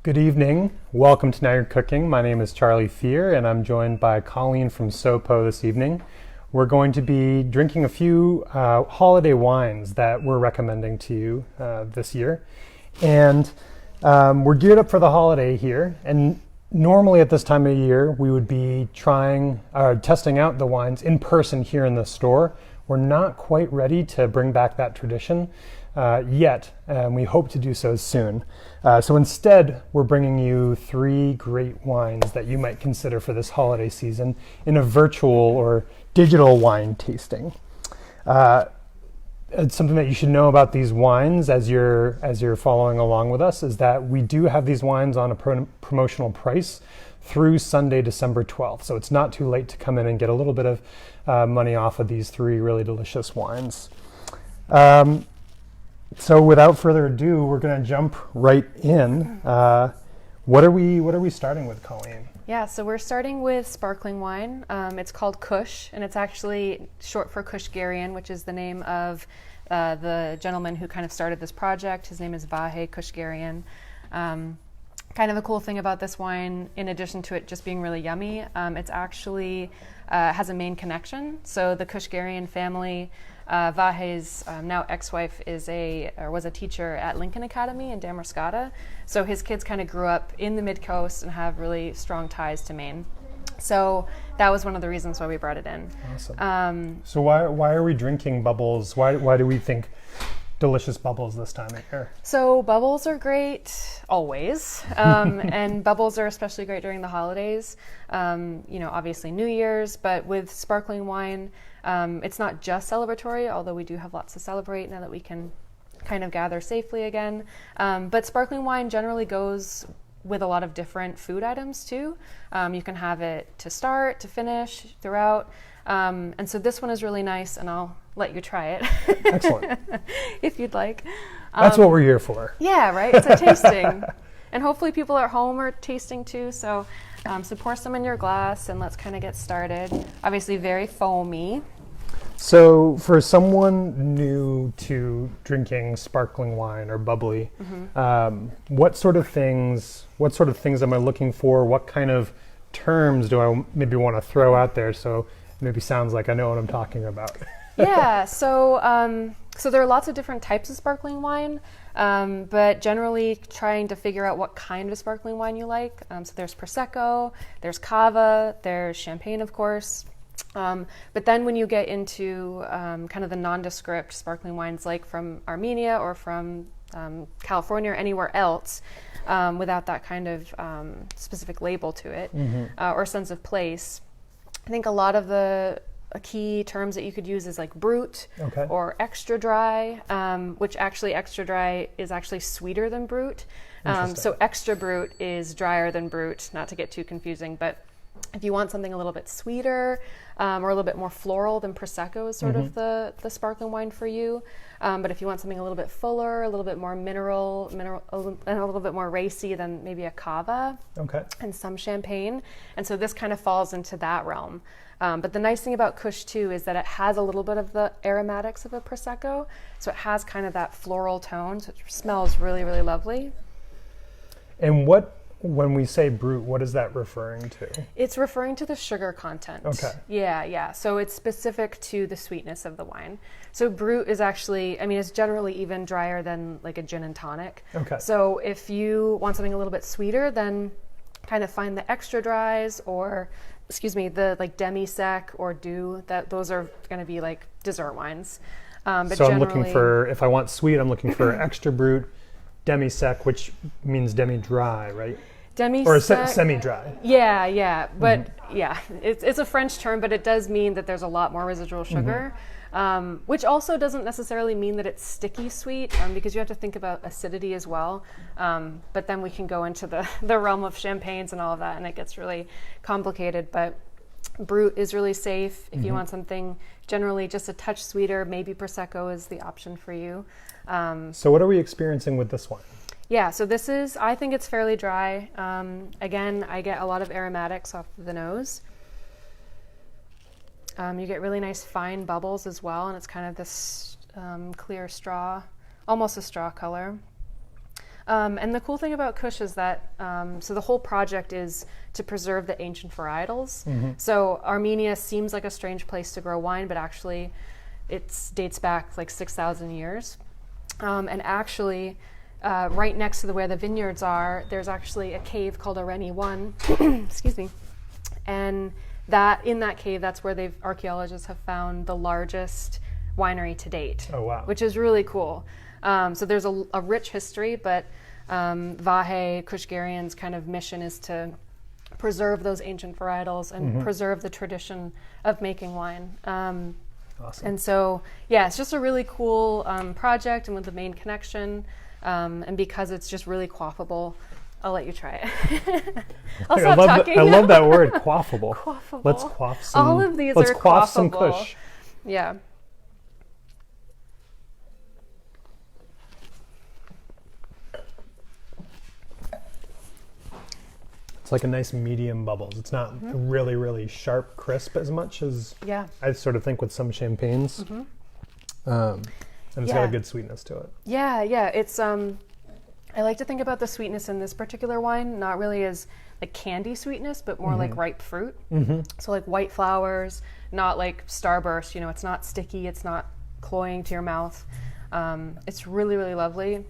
Good evening. Welcome to Now You're Cooking. My name is Charlie Fear, and I'm joined by Colleen from SoPo this evening. We're going to be drinking a few holiday wines that we're recommending to you this year. And we're geared up for the holiday here. And normally at this time of year, we would be testing out the wines in person here in the store. We're not quite ready to bring back that tradition yet, and we hope to do so soon. So instead, we're bringing you 3 great wines that you might consider for this holiday season in a virtual or digital wine tasting. It's something that you should know about these wines as you're following along with us is that we do have these wines on a promotional price through Sunday, December 12th. So it's not too late to come in and get a little bit of money off of these 3 really delicious wines. So without further ado, we're going to jump right in. What are we starting with, Colleen? Yeah, so we're starting with sparkling wine. It's called Kush, and it's actually short for Kushgarian, which is the name of the gentleman who kind of started this project. His name is Vahe Kushgarian. Kind of a cool thing about this wine, in addition to it just being really yummy, it's actually has a main connection. So the Kushgarian family, Vahe's now ex-wife was a teacher at Lincoln Academy in Damariscotta. So his kids kind of grew up in the Mid-Coast and have really strong ties to Maine. So that was one of the reasons why we brought it in. Awesome. So why are we drinking bubbles? Why do we think delicious bubbles this time of year? So bubbles are great always, and bubbles are especially great during the holidays. Obviously New Year's, but with sparkling wine, it's not just celebratory, although we do have lots to celebrate now that we can kind of gather safely again. But sparkling wine generally goes with a lot of different food items too. You can have it to start, to finish, throughout. And so this one is really nice, and I'll let you try it. Excellent. If you'd like. That's what we're here for. Yeah, right? It's a tasting. And hopefully people at home are tasting too. So pour some in your glass and let's kind of get started. Obviously very foamy. So for someone new to drinking sparkling wine or bubbly, what sort of things am I looking for? What kind of terms do I maybe want to throw out there so it maybe sounds like I know what I'm talking about? Yeah, so there are lots of different types of sparkling wine, but generally trying to figure out what kind of sparkling wine you like. So there's Prosecco, there's Cava, there's Champagne, of course. But then when you get into kind of the nondescript sparkling wines like from Armenia or from California or anywhere else, without that kind of specific label to it or sense of place, I think a lot of the key terms that you could use is like brut or extra dry, which actually extra dry is actually sweeter than brut. So extra brut is drier than brut, not to get too confusing, but if you want something a little bit sweeter or a little bit more floral, then Prosecco is sort of the sparkling wine for you. But if you want something a little bit fuller, a little bit more mineral, and a little bit more racy, then maybe a Cava and some Champagne. And so this kind of falls into that realm. But the nice thing about Kush too is that it has a little bit of the aromatics of a Prosecco. So it has kind of that floral tone. So it smells really, really lovely. And when we say brut, what is that referring to? It's referring to the sugar content. Okay. Yeah. So it's specific to the sweetness of the wine. So brut is actually, it's generally even drier than like a gin and tonic. Okay. So if you want something a little bit sweeter, then kind of find the extra dries or, the like demi-sec or doux. Those are going to be like dessert wines. But so I'm looking for, if I want sweet, I'm looking for extra brut, demi-sec, which means demi-dry, right? Demi-sec. Or semi-dry. Yeah. But it's a French term, but it does mean that there's a lot more residual sugar, which also doesn't necessarily mean that it's sticky sweet, because you have to think about acidity as well. But then we can go into the realm of champagnes and all of that, and it gets really complicated. But brut is really safe. If you want something generally just a touch sweeter, maybe Prosecco is the option for you. So what are we experiencing with this one? Yeah, so I think it's fairly dry. Again, I get a lot of aromatics off the nose. You get really nice fine bubbles as well, and it's kind of this clear straw, almost a straw color. And the cool thing about Kush is that, so the whole project is to preserve the ancient varietals. So Armenia seems like a strange place to grow wine, but actually it dates back like 6,000 years. And actually, right next to where the vineyards are, there's actually a cave called Areni 1, excuse me. And in that cave, that's where archaeologists have found the largest winery to date. Oh, wow. Which is really cool. So there's a rich history, but Vahe Kushgarian's kind of mission is to preserve those ancient varietals and preserve the tradition of making wine. Awesome. And so, yeah, it's just a really cool project, and with the main connection, and because it's just really quaffable, I'll let you try it. I'll stop talking. I love that word, quaffable. Quaffable. Let's quaff some. All of these let's are quaff quaffable. some Kush. Yeah. It's like a nice medium bubbles. It's not really, really sharp, crisp as much as I sort of think with some champagnes. And it's got a good sweetness to it. Yeah. It's I like to think about the sweetness in this particular wine not really as like candy sweetness, but more like ripe fruit. So like white flowers, not like starburst. You know, it's not sticky. It's not cloying to your mouth. It's really, really lovely.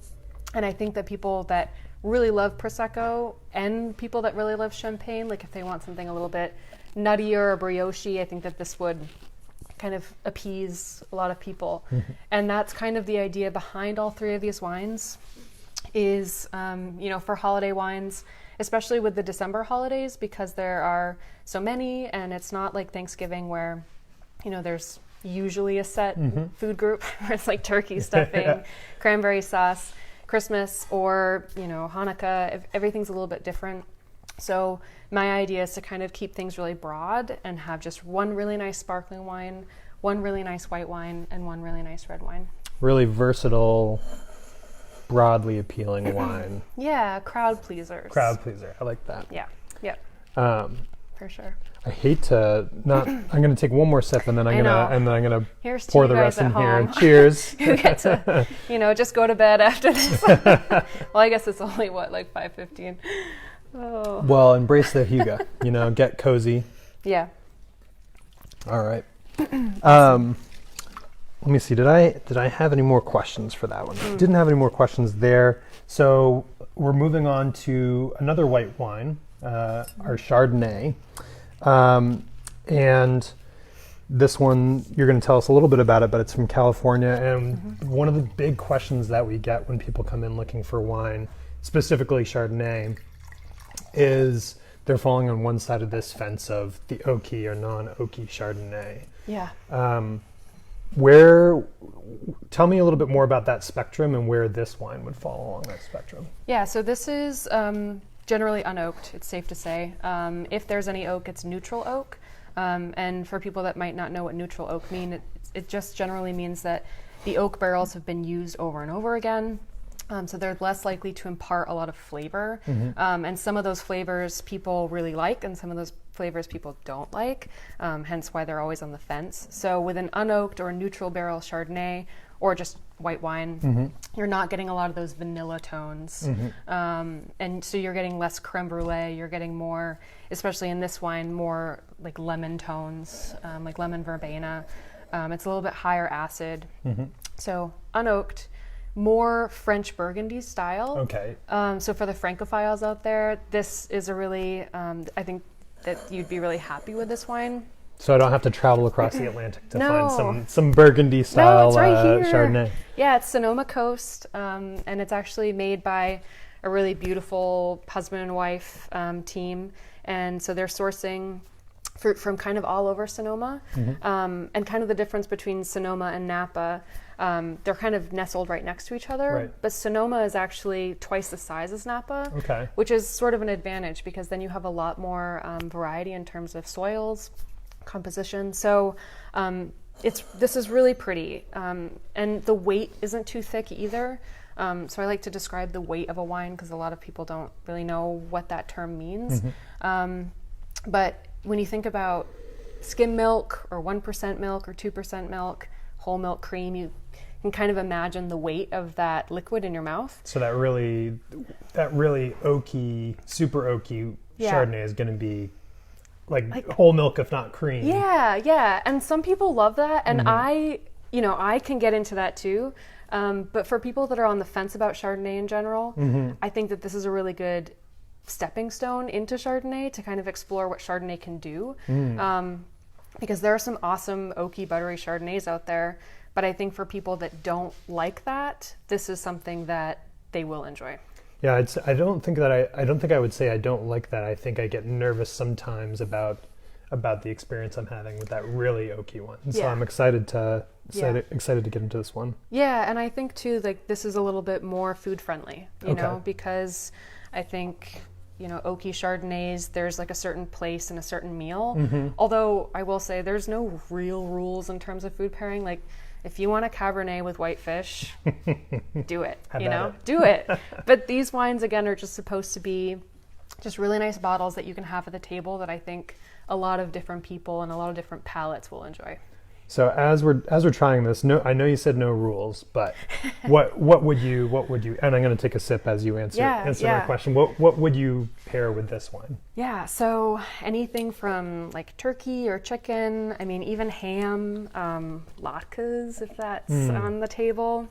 And I think that people that really love Prosecco and people that really love Champagne, like if they want something a little bit nuttier or brioche, I think that this would kind of appease a lot of people. And that's kind of the idea behind all three of these wines is, for holiday wines, especially with the December holidays, because there are so many, and it's not like Thanksgiving where, there's usually a set food group where it's like turkey stuffing, cranberry sauce. Christmas or Hanukkah, everything's a little bit different. So my idea is to kind of keep things really broad and have just one really nice sparkling wine, one really nice white wine, and one really nice red wine. Really versatile, broadly appealing wine. Yeah, crowd pleasers. Crowd pleaser. I like that. Yeah. For sure. I hate to not. I'm going to take one more sip and then I'm going to Here's pour to the you guys rest in at here. home. Cheers. You get to, just go to bed after this. Well, I guess it's only like 5:15. Oh. Well, embrace the hygge. Get cozy. Yeah. All right. Let me see. Did I have any more questions for that one? Didn't have any more questions there. So we're moving on to another white wine, our Chardonnay. And this one, you're going to tell us a little bit about it, but it's from California. And one of the big questions that we get when people come in looking for wine, specifically Chardonnay, is they're falling on one side of this fence of the oaky or non-oaky Chardonnay. Yeah. Tell me a little bit more about that spectrum and where this wine would fall along that spectrum. Yeah, so this is generally unoaked, it's safe to say. If there's any oak, it's neutral oak. And for people that might not know what neutral oak mean, it just generally means that the oak barrels have been used over and over again. So they're less likely to impart a lot of flavor. And some of those flavors people really like, and some of those flavors people don't like, hence why they're always on the fence. So with an unoaked or neutral barrel Chardonnay, or just white wine, you're not getting a lot of those vanilla tones. And so you're getting less creme brulee, you're getting more, especially in this wine, more like lemon tones, like lemon verbena. It's a little bit higher acid. So unoaked, more French Burgundy style. Okay. So for the Francophiles out there, this is a really, I think that you'd be really happy with this wine. So I don't have to travel across the Atlantic to find some Burgundy style it's right here. Chardonnay. Yeah, it's Sonoma Coast, and it's actually made by a really beautiful husband and wife team. And so they're sourcing fruit from kind of all over Sonoma. And kind of the difference between Sonoma and Napa, they're kind of nestled right next to each other. Right. But Sonoma is actually twice the size as Napa, Okay. which is sort of an advantage because then you have a lot more variety in terms of soils, composition. So this is really pretty, and the weight isn't too thick either. So I like to describe the weight of a wine because a lot of people don't really know what that term means. But when you think about skim milk or 1% milk or 2% milk, whole milk cream, you can kind of imagine the weight of that liquid in your mouth. So that really oaky, super oaky Chardonnay is going to be like whole milk, if not cream. Yeah. And some people love that. And I can get into that too. But for people that are on the fence about Chardonnay in general, I think that this is a really good stepping stone into Chardonnay to kind of explore what Chardonnay can do. Because there are some awesome oaky, buttery Chardonnays out there. But I think for people that don't like that, this is something that they will enjoy. Yeah, I don't think I would say I don't like that. I think I get nervous sometimes about the experience I'm having with that really oaky one. So I'm excited to get into this one. Yeah, and I think too, like, this is a little bit more food friendly, you know, because I think, you know, oaky Chardonnays, there's like a certain place in a certain meal. Although I will say there's no real rules in terms of food pairing. Like, if you want a Cabernet with white fish, do it, do it. But these wines, again, are just supposed to be just really nice bottles that you can have at the table that I think a lot of different people and a lot of different palates will enjoy. So as we're trying this, I know you said no rules, but what would you, and I'm going to take a sip as you answer my question. What would you pair with this wine? Yeah, so anything from like turkey or chicken, I mean, even ham, latkes, if that's on the table.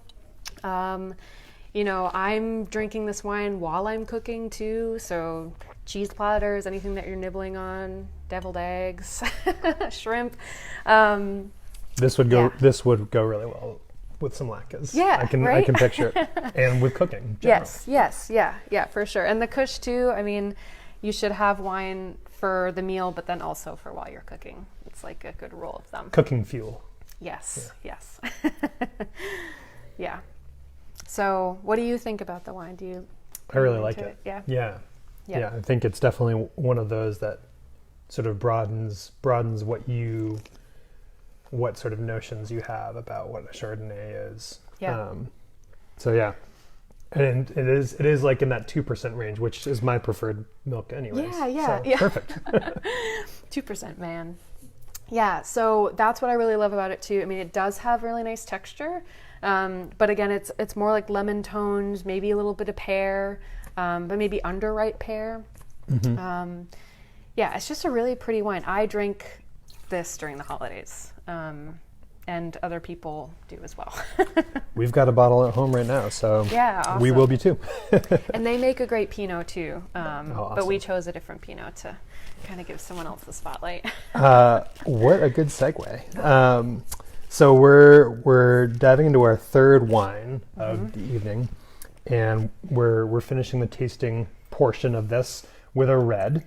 You know, I'm drinking this wine while I'm cooking too, so cheese platters, anything that you're nibbling on, deviled eggs, shrimp. This would go really well with some latkes. Yeah, I can picture it. And with cooking. Yes, for sure. And the kush too. I mean, you should have wine for the meal, but then also for while you're cooking. It's like a good rule of thumb. Cooking fuel. Yes. Yeah. So, what do you think about the wine? I really like it. Yeah. I think it's definitely one of those that sort of broadens what sort of notions you have about what a Chardonnay is. So yeah, and it is like in that 2% range, which is my preferred milk anyways. Yeah. Perfect. 2%, man. Yeah, so that's what I really love about it too. I mean, it does have really nice texture, but again, it's more like lemon tones, maybe a little bit of pear, but maybe underripe pear. It's just a really pretty wine. I drink this during the holidays, and other people do as well. We've got a bottle at home right now, so awesome. We will be too. And they make a great Pinot too, awesome. But we chose a different Pinot to kind of give someone else the spotlight. What a good segue. So we're diving into our third wine of the evening, and we're finishing the tasting portion of this with a red.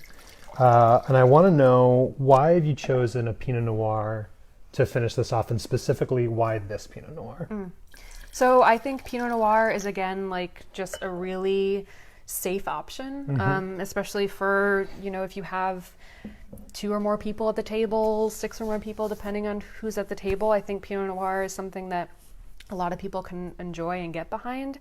And I want to know, why have you chosen a Pinot Noir to finish this off, and specifically why this Pinot Noir? So I think Pinot Noir is, again, like just a really safe option, especially for, you know, if you have 2 or more people at the table, 6 or more people, depending on who's at the table. I think Pinot Noir is something that a lot of people can enjoy and get behind.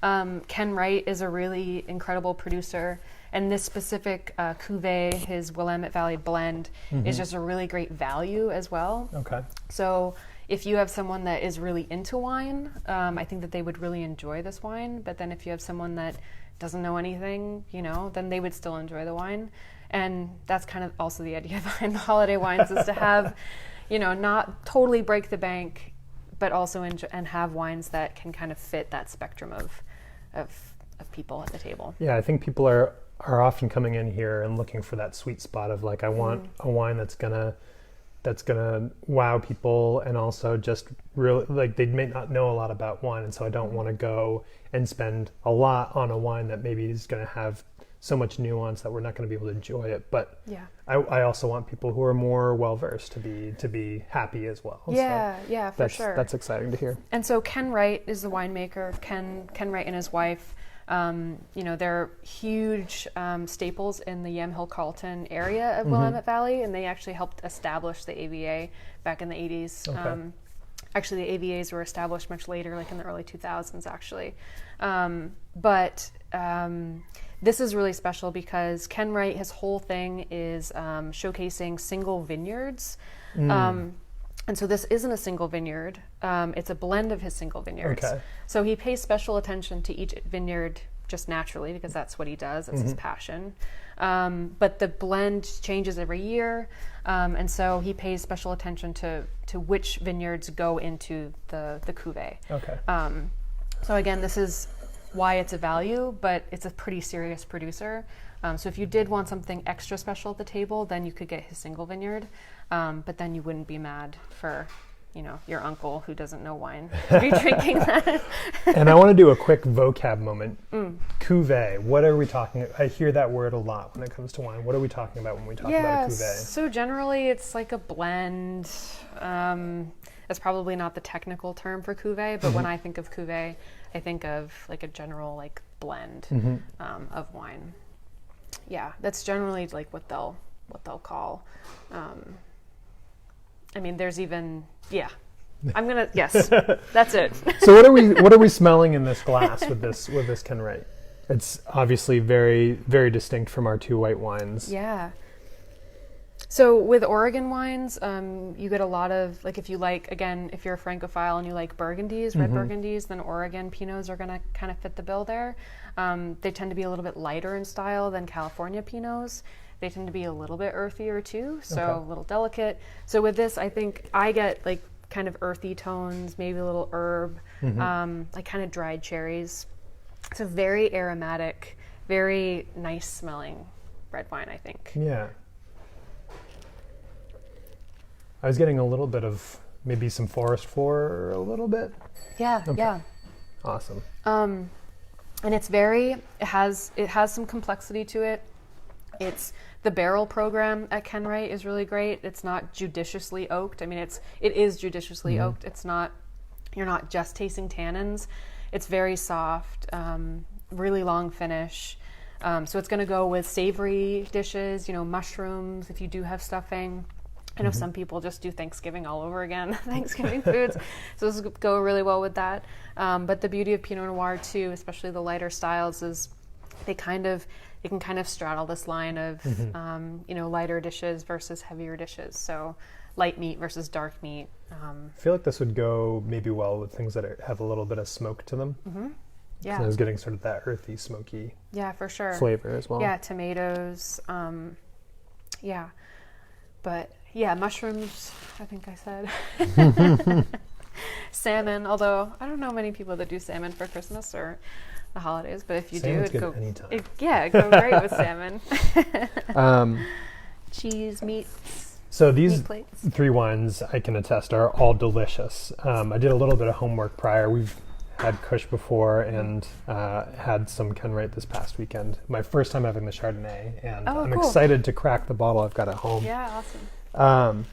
Ken Wright is a really incredible producer, and this specific cuvee, his Willamette Valley blend, is just a really great value as well. Okay. So if you have someone that is really into wine, I think that they would really enjoy this wine. But then if you have someone that doesn't know anything, you know, then they would still enjoy the wine. And that's kind of also the idea behind the holiday wines, is to have, you know, not totally break the bank, but also enjoy and have wines that can kind of fit that spectrum of people at the table. Yeah, I think people are often coming in here and looking for that sweet spot of like, I want a wine that's gonna wow people, and also just really, like, they may not know a lot about wine, and so I don't want to go and spend a lot on a wine that maybe is going to have so much nuance that we're not going to be able to enjoy it. But I also want people who are more well versed to be happy as well. For sure. That's exciting to hear. And so Ken Wright is the winemaker. Ken Wright and his wife, you know, they're huge staples in the Yamhill Carlton area of Willamette Valley, and they actually helped establish the AVA back in the 80s. Okay. Actually, the AVAs were established much later, like in the early 2000s, actually. But this is really special because Ken Wright, his whole thing is showcasing single vineyards. And so this isn't a single vineyard. It's a blend of his single vineyards. Okay. So he pays special attention to each vineyard just naturally because that's what he does. That's his passion. But the blend changes every year. And so he pays special attention to which vineyards go into the cuvee. Okay. So again, this is why it's a value, but it's a pretty serious producer. So if you did want something extra special at the table, then you could get his single vineyard. But then you wouldn't be mad for, your uncle who doesn't know wine to be drinking that. And I want to do a quick vocab moment. Cuvee. What are we talking? I hear that word a lot when it comes to wine. What are we talking about when we talk about a cuvee? So generally it's like a blend. That's probably not the technical term for cuvee, but when I think of cuvee, I think of like a general like blend of wine. Yeah, that's generally like what they'll call. I mean, there's even yes, that's it. So what are we smelling in this glass with this Kenwright? It's obviously very, very distinct from our two white wines. Yeah. So with Oregon wines, you get a lot of, like if you're a Francophile and you like Burgundies, red Burgundies, then Oregon Pinots are going to kind of fit the bill there. They tend to be a little bit lighter in style than California Pinots. They tend to be a little bit earthier too, so a little delicate. So with this, I think I get like kind of earthy tones, maybe a little herb, like kind of dried cherries. It's a very aromatic, very nice smelling red wine, I think. Yeah. I was getting a little bit of maybe some forest floor a little bit. Yeah, yeah. Awesome. And it has some complexity to it. It's the barrel program at Kenwright is really great. It's not judiciously oaked. I mean, it is judiciously oaked. It's not, you're not just tasting tannins. It's very soft, really long finish. So it's going to go with savory dishes, mushrooms if you do have stuffing. I know some people just do Thanksgiving all over again, Thanksgiving foods. So this will go really well with that. But the beauty of Pinot Noir too, especially the lighter styles, is they can kind of straddle this line of, lighter dishes versus heavier dishes. So light meat versus dark meat. I feel like this would go maybe well with things that have a little bit of smoke to them. Yeah. So I was getting sort of that earthy, smoky for sure. flavor as well. Yeah, tomatoes. But yeah, mushrooms, I think I said. Salmon, although I don't know many people that do salmon for Christmas or the holidays, but if you Salmon's do, it'd go great with salmon. Cheese, meats. So these meat plates. 3 wines, I can attest, are all delicious. I did a little bit of homework prior. We've had Kush before and had some Kenwright this past weekend. My first time having the Chardonnay, and I'm excited to crack the bottle I've got at home. Yeah, awesome.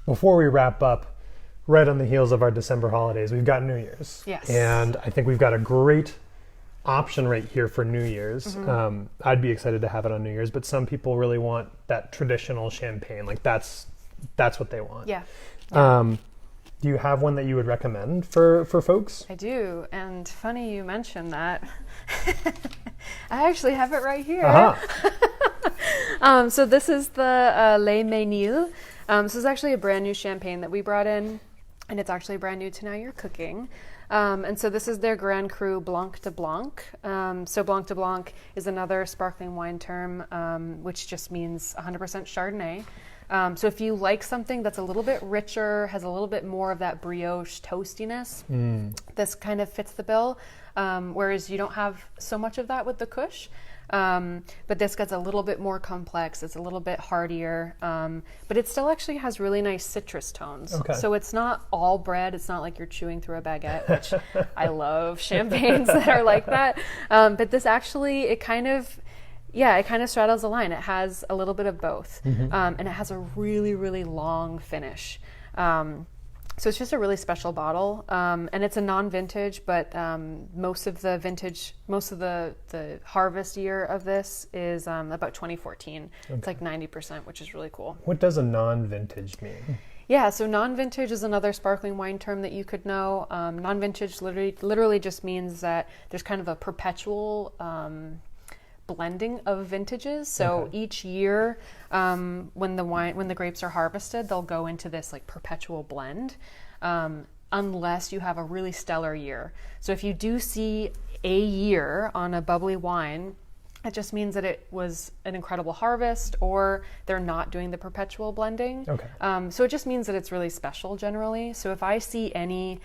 Before we wrap up, right on the heels of our December holidays, we've got New Year's. Yes. And I think we've got a great option right here for New Year's. I'd be excited to have it on New Year's, but some people really want that traditional champagne. Like that's what they want. Yeah. Do you have one that you would recommend for folks? I do, and funny you mentioned that. I actually have it right here. So this is the Les Ménil. This is actually a brand new champagne that we brought in, and it's actually brand new to Now You're Cooking. And so this is their Grand Cru Blanc de Blanc. So Blanc de Blanc is another sparkling wine term, which just means 100% Chardonnay. So if you like something that's a little bit richer, has a little bit more of that brioche toastiness, this kind of fits the bill. Whereas you don't have so much of that with the Kush. But this gets a little bit more complex. It's a little bit heartier, but it still actually has really nice citrus tones. Okay. So it's not all bread. It's not like you're chewing through a baguette, which I love champagnes that are like that. But this actually, it kind of straddles the line. It has a little bit of both, and it has a really, really long finish. So it's just a really special bottle, and it's a non-vintage, but most of the harvest year of this is about 2014. Okay. It's like 90%, which is really cool. What does a non-vintage mean? Yeah, so non-vintage is another sparkling wine term that you could know. Non-vintage literally just means that there's kind of a perpetual blending of vintages. So each year, when the grapes are harvested, they'll go into this like perpetual blend, unless you have a really stellar year. So if you do see a year on a bubbly wine, it just means that it was an incredible harvest, or they're not doing the perpetual blending. So it just means that it's really special generally. So if I see any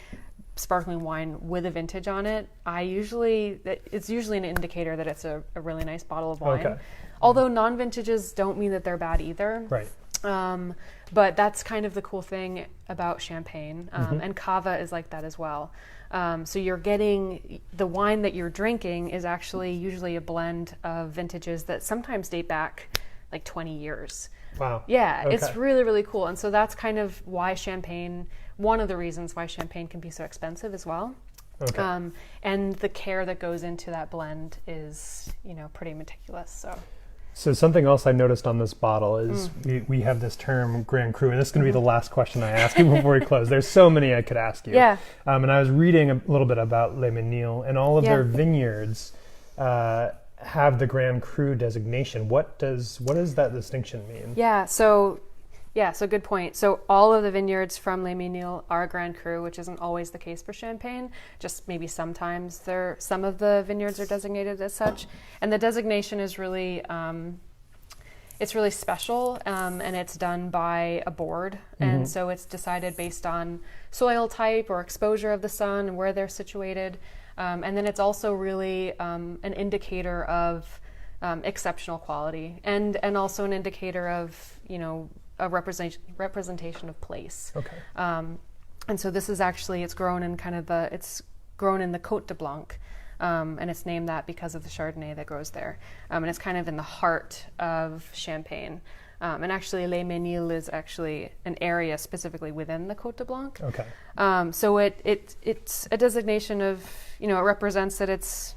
sparkling wine with a vintage on it, it's usually an indicator that it's a really nice bottle of wine. Although non-vintages don't mean that they're bad either. Right. But that's kind of the cool thing about champagne, and cava is like that as well. So you're getting the wine that you're drinking is actually usually a blend of vintages that sometimes date back like 20 years. Wow. Yeah, it's really, really cool. And so that's kind of why one of the reasons why champagne can be so expensive as well. And the care that goes into that blend is, pretty meticulous. So something else I noticed on this bottle is we have this term Grand Cru, and this is going to be the last question I ask you before we close. There's so many I could ask you. Yeah. And I was reading a little bit about Les Menil, and all of their vineyards have the Grand Cru designation. What does that distinction mean? So good point. So all of the vineyards from Les Menil are Grand Cru, which isn't always the case for Champagne. Just maybe sometimes some of the vineyards are designated as such. And the designation is really, it's really special, and it's done by a board. And so it's decided based on soil type or exposure of the sun and where they're situated. And then it's also really an indicator of exceptional quality, and also an indicator of, a representation of place. And so this is actually, it's grown in the Côte de Blanc, and it's named that because of the Chardonnay that grows there. And it's kind of in the heart of Champagne. And actually, Les Menil is actually an area specifically within the Côte de Blanc. So it's a designation of, it represents that it's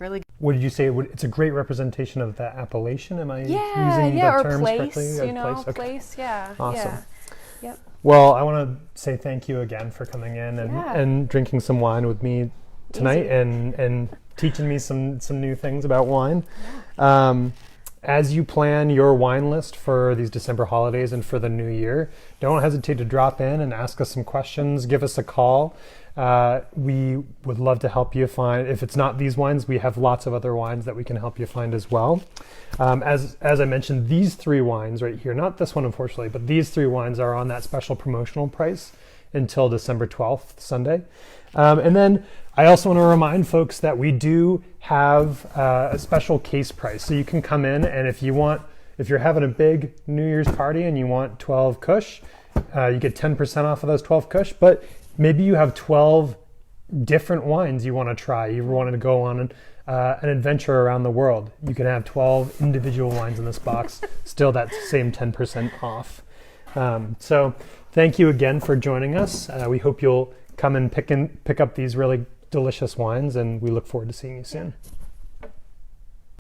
really. What did you say? It's a great representation of the appellation? Am I using the terms place, correctly? Place, yeah. Awesome. Yeah. Yep. Well, I want to say thank you again for coming in and drinking some wine with me tonight and teaching me some new things about wine. As you plan your wine list for these December holidays and for the new year, don't hesitate to drop in and ask us some questions. Give us a call. We would love to help you find, if it's not these wines, we have lots of other wines that we can help you find as well. As I mentioned, these 3 wines right here, not this one unfortunately, but these 3 wines are on that special promotional price until December 12th, Sunday. And then I also want to remind folks that we do have a special case price. So you can come in, and if you're having a big New Year's party and you want 12 Kush, you get 10% off of those 12 Kush, but maybe you have 12 different wines you want to try. You wanted to go on an adventure around the world. You can have 12 individual wines in this box, still that same 10% off. So thank you again for joining us. We hope you'll come and pick up these really delicious wines, and we look forward to seeing you soon.